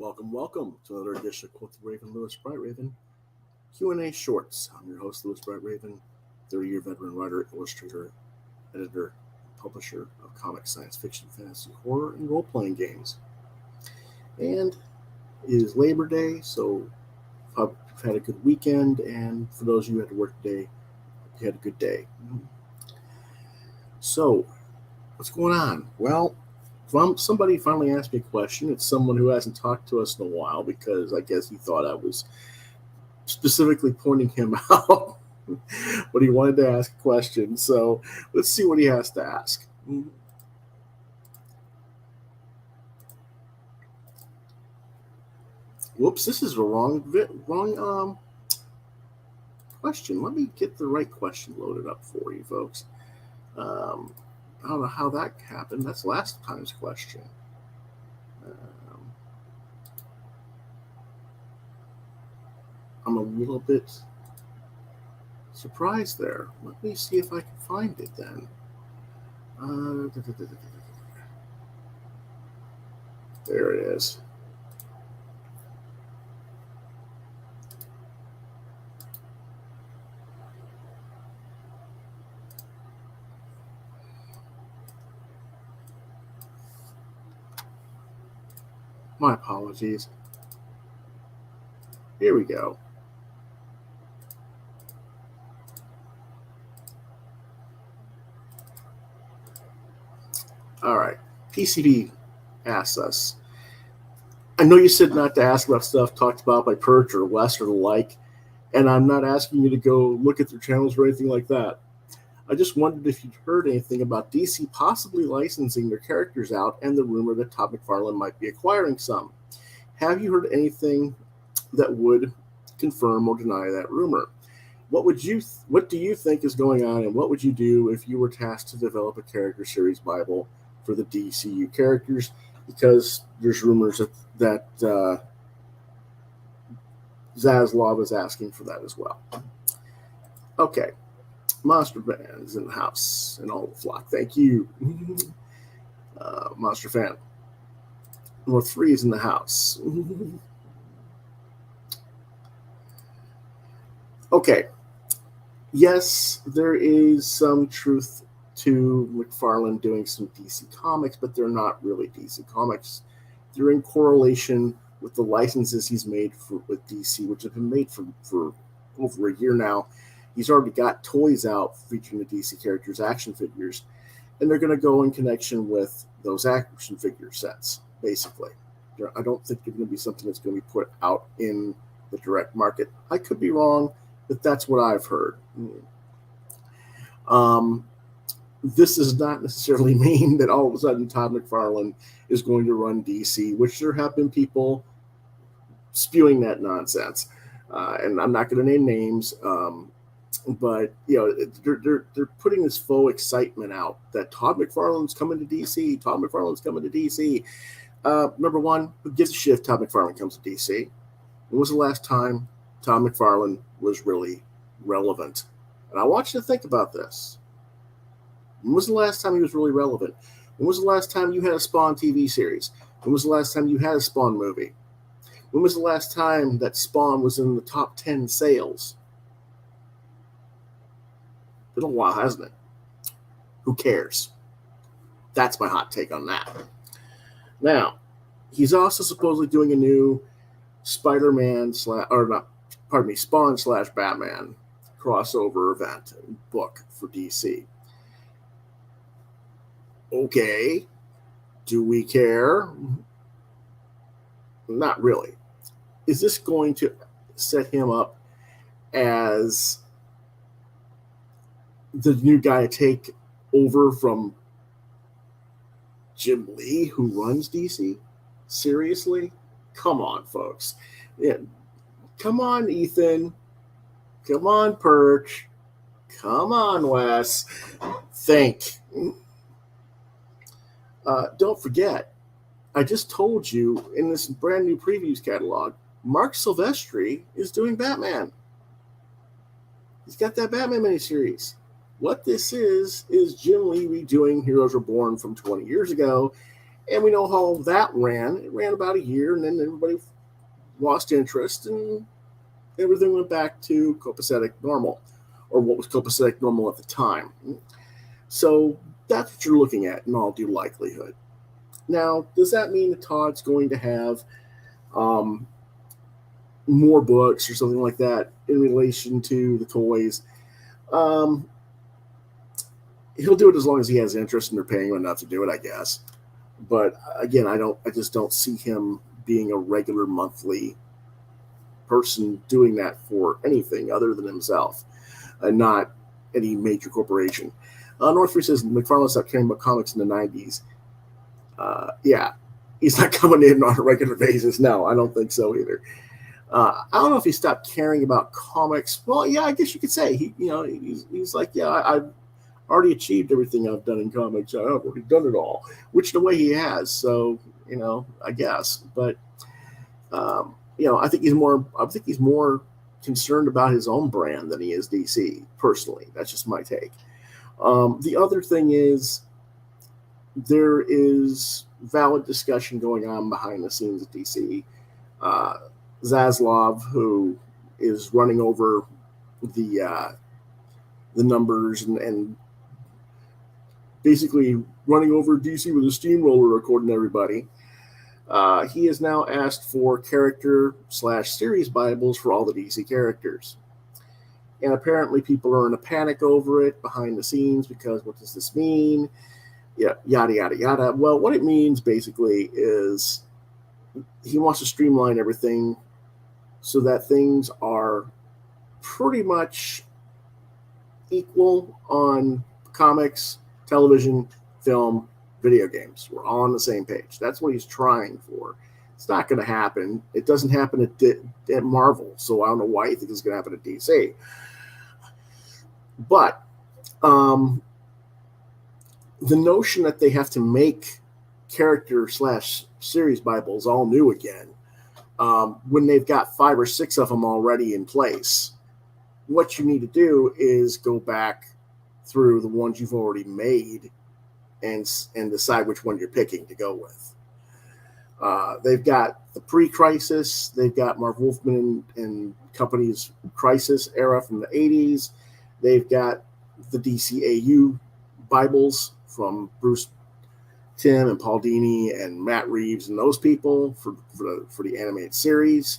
Welcome to another edition of Quoth Raven, Lewis Bright Raven Q&A Shorts. I'm your host, Lewis Bright Raven, 30-year veteran writer, illustrator, editor, publisher of comics, science fiction, fantasy, horror, and role-playing games. And it is Labor Day, so hope you've had a good weekend, and for those of you who had to work today, hope you had a good day. So, what's going on? Well, somebody finally asked me a question. It's someone who hasn't talked to us in a while because I guess he thought I was specifically pointing him out, but he wanted to ask a question. So let's see what he has to ask. Whoops, this is a wrong question. Let me get the right question loaded up for you, folks. I don't know how that happened. That's last time's question. I'm a little bit surprised there. Let me see if I can find it then. There it is. My apologies. Here we go. All right. PCB asks us, I know you said not to ask about stuff talked about by Perch or Wes or the like, and I'm not asking you to go look at their channels or anything like that. I just wondered if you'd heard anything about DC possibly licensing their characters out and the rumor that Todd McFarlane might be acquiring some. Have you heard anything that would confirm or deny that rumor? What do you think is going on, and what would you do if you were tasked to develop a character series Bible for the DCU characters? Because there's rumors that Zaslav is asking for that as well. Okay. Monster Fan is in the house and all the flock. Thank you. Monster Fan. Number 3 is in the house. Okay. Yes, there is some truth to McFarlane doing some DC comics, but they're not really DC comics. They're in correlation with the licenses he's made with DC, which have been made for over a year now. He's already got toys out featuring the DC characters' action figures, and they're going to go in connection with those action figure sets, basically. I don't think they're going to be something that's going to be put out in the direct market. I could be wrong, but that's what I've heard. This does not necessarily mean that all of a sudden Todd McFarlane is going to run DC, which there have been people spewing that nonsense. And I'm not going to name names, but they're putting this faux excitement out that Todd McFarlane's coming to DC. Todd McFarlane's coming to DC. Number one, who gives a shit if Todd McFarlane comes to DC? When was the last time Todd McFarlane was really relevant? And I want you to think about this. When was the last time he was really relevant? When was the last time you had a Spawn TV series? When was the last time you had a Spawn movie? When was the last time that Spawn was in the top 10 sales? Been a while, hasn't it? Who cares? That's my hot take on that. Now, he's also supposedly doing a new Spawn/Batman crossover event book for DC. Okay, do we care? Not really. Is this going to set him up as the new guy to take over from Jim Lee, who runs DC? Seriously? Come on, folks. Yeah. Come on, Ethan. Come on, Perch. Come on, Wes. Think. Don't forget, I just told you in this brand new previews catalog, Mark Silvestri is doing Batman. He's got that Batman miniseries. What this is Jim Lee redoing Heroes Reborn from 20 years ago And we know how that ran. It ran about a year, and then everybody lost interest, and everything went back to copacetic normal, or what was copacetic normal at the time. So that's what you're looking at in all due likelihood. Now, does that mean that Todd's going to have more books or something like that in relation to the toys? He'll do it as long as he has interest and they're paying him enough to do it, I guess. But again, I just don't see him being a regular monthly person doing that for anything other than himself, and not any major corporation. Northfree says McFarlane stopped caring about comics in the 90s. Yeah, he's not coming in on a regular basis. No, I don't think so either. I don't know if he stopped caring about comics. Well, yeah, I guess you could say he's like, yeah, I've already achieved everything I've done in comics. I've already done it all, which in a way he has. So I guess, but I think he's more concerned about his own brand than he is DC. Personally, that's just my take. The other thing is, there is valid discussion going on behind the scenes at DC. Zaslav, who is running over the numbers and basically running over DC with a steamroller, according to everybody, he has now asked for character/series Bibles for all the DC characters. And apparently people are in a panic over it behind the scenes because what does this mean? Yeah, yada, yada, yada. Well, what it means basically is he wants to streamline everything so that things are pretty much equal on comics, television, film, video games. We're all on the same page. That's what he's trying for. It's not going to happen. It doesn't happen at Marvel, so I don't know why you think it's going to happen at DC. But the notion that they have to make character/series Bibles all new again, when they've got 5 or 6 of them already in place, what you need to do is go back through the ones you've already made and decide which one you're picking to go with. They've got the pre-Crisis. They've got Mark Wolfman and Company's Crisis era from the 80s. They've got the DCAU Bibles from Bruce Timm and Paul Dini and Matt Reeves and those people for the animated series.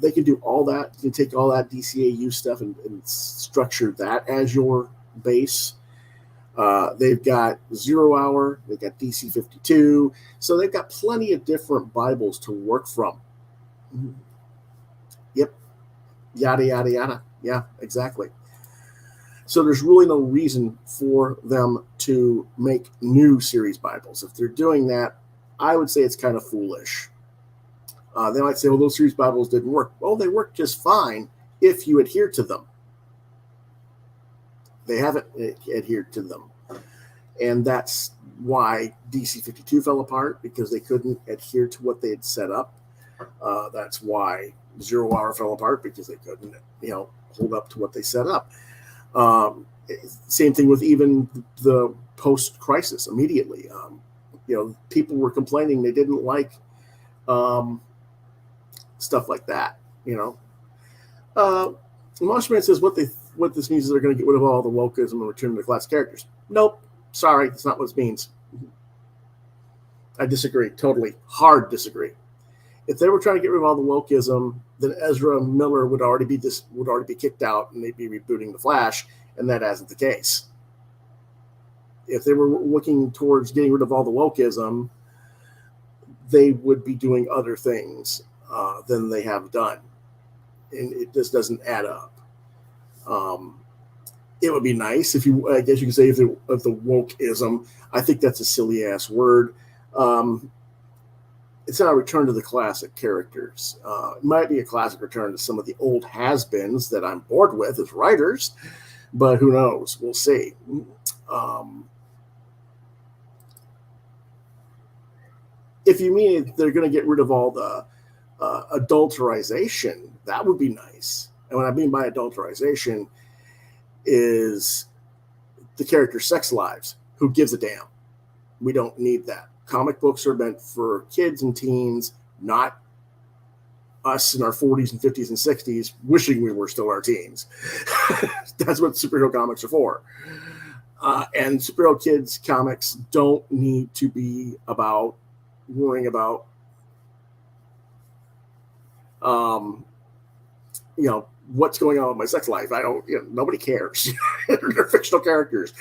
They can do all that. You can take all that DCAU stuff and structure that as your base. They've got 0 Hour. They've got DC 52. So they've got plenty of different Bibles to work from. Yep. Yada, yada, yada. Yeah, exactly. So there's really no reason for them to make new series Bibles. If they're doing that, I would say it's kind of foolish. They might say, well, those series Bibles didn't work. Well, they work just fine if you adhere to them. They haven't adhered to them. And that's why DC 52 fell apart, because they couldn't adhere to what they had set up. That's why 0 Hour fell apart, because they couldn't, hold up to what they set up. Same thing with even the post-Crisis immediately. People were complaining they didn't like stuff like that. Moshman says what this means is they're going to get rid of all the wokeism and return to classic characters. Nope, sorry, that's not what this means. I disagree, totally, hard disagree. If they were trying to get rid of all the wokeism, then Ezra Miller would already be kicked out, and they'd be rebooting the Flash, and that isn't the case. If they were looking towards getting rid of all the wokeism, they would be doing other things than they have done, and it just doesn't add up. It would be nice if I guess you could say, if the wokeism. I think that's a silly ass word. It's not a return to the classic characters. It might be a classic return to some of the old has-beens that I'm bored with as writers, but who knows? We'll see. If you mean they're going to get rid of all the adulterization, that would be nice. And what I mean by adulterization is the character sex lives. Who gives a damn? We don't need that. Comic books are meant for kids and teens, not us in our 40s and 50s and 60s wishing we were still our teens. That's what superhero comics are for. And superhero kids comics don't need to be about worrying about, what's going on with my sex life. I don't, nobody cares. They're fictional characters.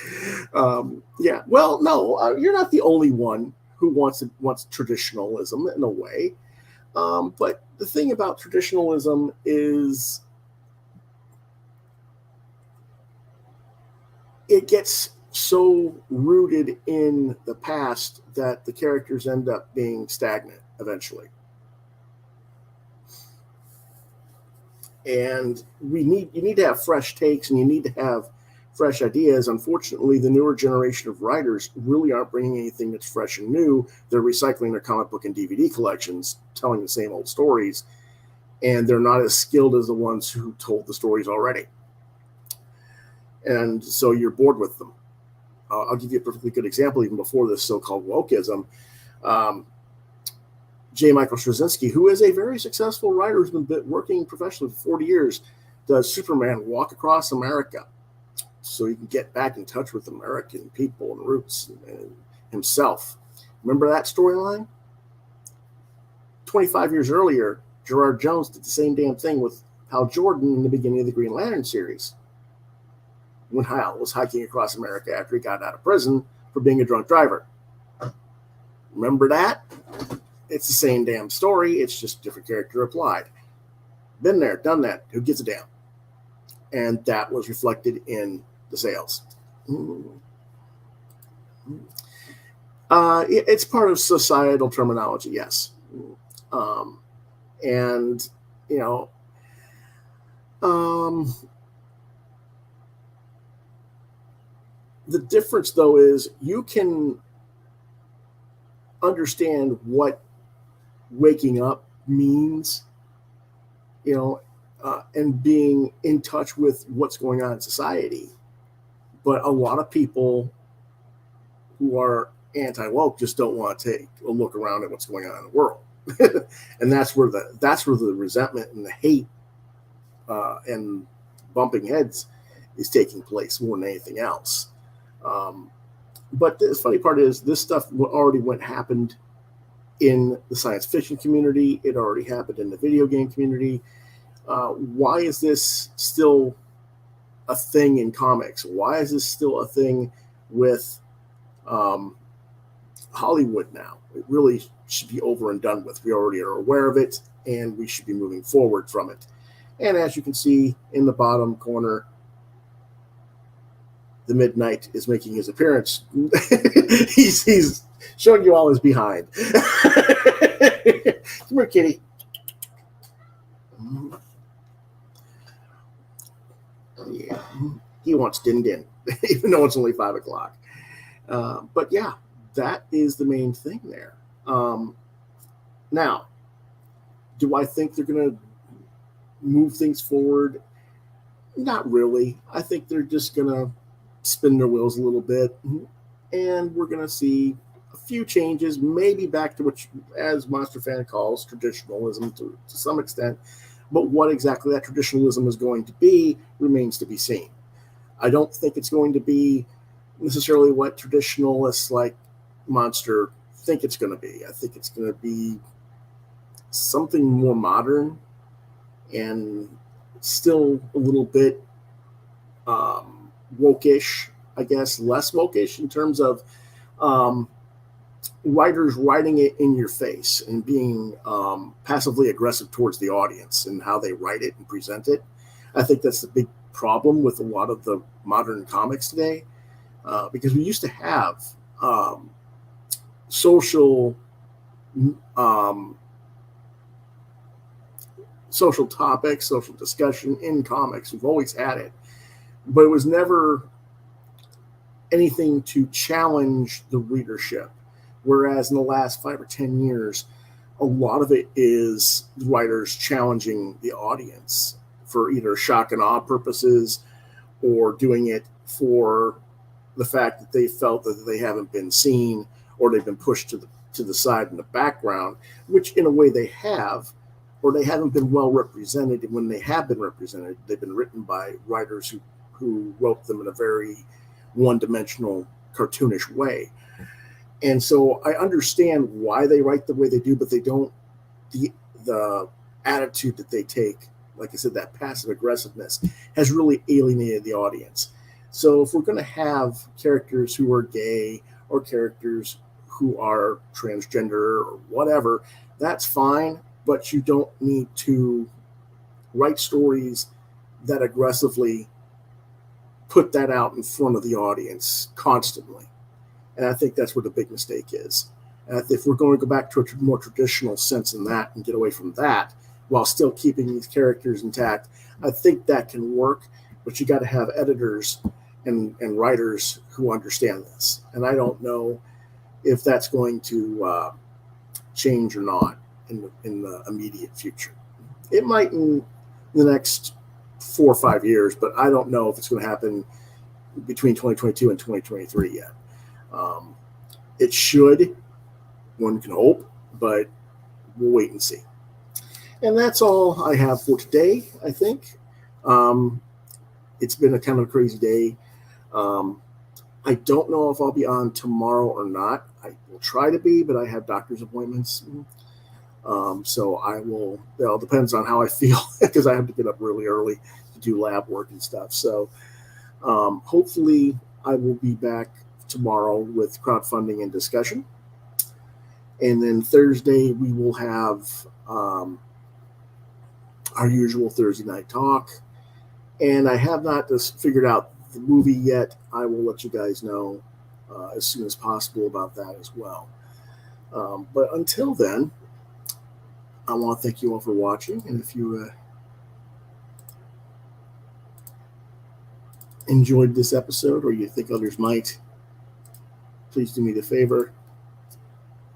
Well, no, you're not the only one who wants traditionalism in a way. But the thing about traditionalism is it gets so rooted in the past that the characters end up being stagnant eventually. And you need to have fresh takes, and you need to have fresh ideas. Unfortunately, the newer generation of writers really aren't bringing anything that's fresh and new. They're recycling their comic book and DVD collections, telling the same old stories, and they're not as skilled as the ones who told the stories already. And so you're bored with them. I'll give you a perfectly good example, even before this so-called wokeism. J. Michael Straczynski, who is a very successful writer who's been working professionally for 40 years, does Superman Walk Across America so he can get back in touch with American people and roots and himself. Remember that storyline? 25 years earlier, Gerard Jones did the same damn thing with Hal Jordan in the beginning of the Green Lantern series, when Hal was hiking across America after he got out of prison for being a drunk driver. Remember that? It's the same damn story. It's just a different character applied. Been there, done that. Who gives a damn? And that was reflected in the sales. It's part of societal terminology, yes. The difference, though, is you can understand what waking up means, and being in touch with what's going on in society. But a lot of people who are anti-woke just don't want to take a look around at what's going on in the world. And that's where the resentment and the hate and bumping heads is taking place more than anything else. But the funny part is this stuff already happened in the science fiction community. It already happened in the video game community. Why is this still a thing in comics? Why is this still a thing with Hollywood now? It really should be over and done with. We already are aware of it, and we should be moving forward from it. And as you can see in the bottom corner, the Midnight is making his appearance. he's showing you all his behind. Come here, kitty. Yeah, he wants din din, even though it's only 5 o'clock. But yeah, that is the main thing there. Now, do I think they're going to move things forward? Not really. I think they're just going to spin their wheels a little bit, and we're going to see a few changes, maybe back to what, as Monster Fan calls, traditionalism to some extent. But what exactly that traditionalism is going to be remains to be seen. I don't think it's going to be necessarily what traditionalists like Monster think it's going to be. I think it's going to be something more modern and still a little bit woke-ish, I guess, less woke-ish in terms of writers writing it in your face and being passively aggressive towards the audience and how they write it and present it. I think that's the big problem with a lot of the modern comics today, because we used to have social topics, social discussion in comics. We've always had it, but it was never anything to challenge the readership. Whereas in the last 5 or 10 years, a lot of it is writers challenging the audience for either shock and awe purposes or doing it for the fact that they felt that they haven't been seen or they've been pushed to to the side in the background, which in a way they have, or they haven't been well represented. And when they have been represented, they've been written by writers who wrote them in a very one-dimensional, cartoonish way. And so I understand why they write the way they do, but they don't, the attitude that they take, like I said, that passive aggressiveness has really alienated the audience. So if we're going to have characters who are gay or characters who are transgender or whatever, that's fine, but you don't need to write stories that aggressively put that out in front of the audience constantly. And I think that's where the big mistake is. And if we're going to go back to a more traditional sense in that and get away from that while still keeping these characters intact, I think that can work, but you got to have editors and writers who understand this. And I don't know if that's going to change or not in the immediate future. It might in the next 4 or 5 years, but I don't know if it's going to happen between 2022 and 2023 yet. It should, one can hope, but we'll wait and see. And that's all I have for today, I think. It's been a kind of a crazy day. I don't know if I'll be on tomorrow or not. I will try to be, but I have doctor's appointments. So I will, it all depends on how I feel because I have to get up really early to do lab work and stuff. So hopefully I will be back tomorrow with crowdfunding and discussion. And then Thursday we will have our usual Thursday night talk. And I have not just figured out the movie yet. I will let you guys know as soon as possible about that as well. But until then, I want to thank you all for watching. And if you enjoyed this episode or you think others might, please do me the favor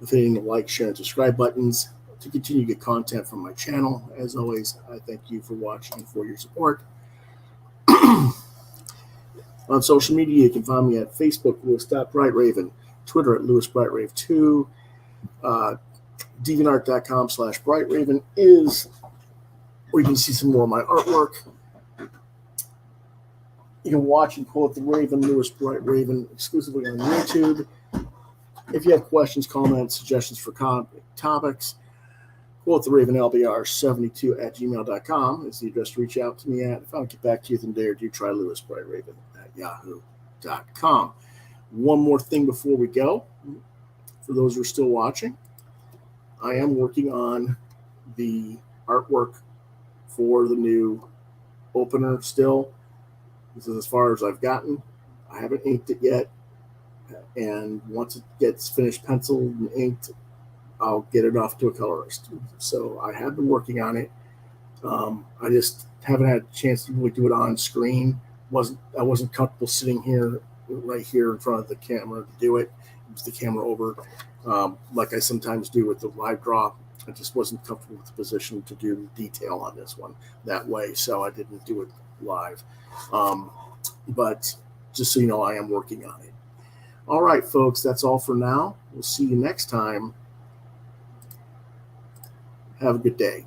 of hitting the like, share, and subscribe buttons to continue to get content from my channel. As always, I thank you for watching and for your support. On social media, you can find me at Facebook, Lewis.BrightRaven, Twitter at LewisBrightRave2, DeviantArt.com/BrightRaven is where you can see some more of my artwork. You can watch and quote the Raven, Lewis Bright Raven, exclusively on YouTube. If you have questions, comments, suggestions for topics, quote the Raven LBR72@gmail.com is the address to reach out to me at. If I don't get back to you within a day or two, try LewisBrightRaven@yahoo.com. One more thing before we go. For those who are still watching, I am working on the artwork for the new opener still. This is as far as I've gotten. I haven't inked it yet. And once it gets finished penciled and inked, I'll get it off to a colorist. So I have been working on it. I just haven't had a chance to really do it on screen. I wasn't comfortable sitting here, right here in front of the camera to do it. With the camera over, like I sometimes do with the live draw. I just wasn't comfortable with the position to do detail on this one that way, so I didn't do it live. But just so you know, I am working on it. All right, folks, that's all for now. We'll see you next time. Have a good day.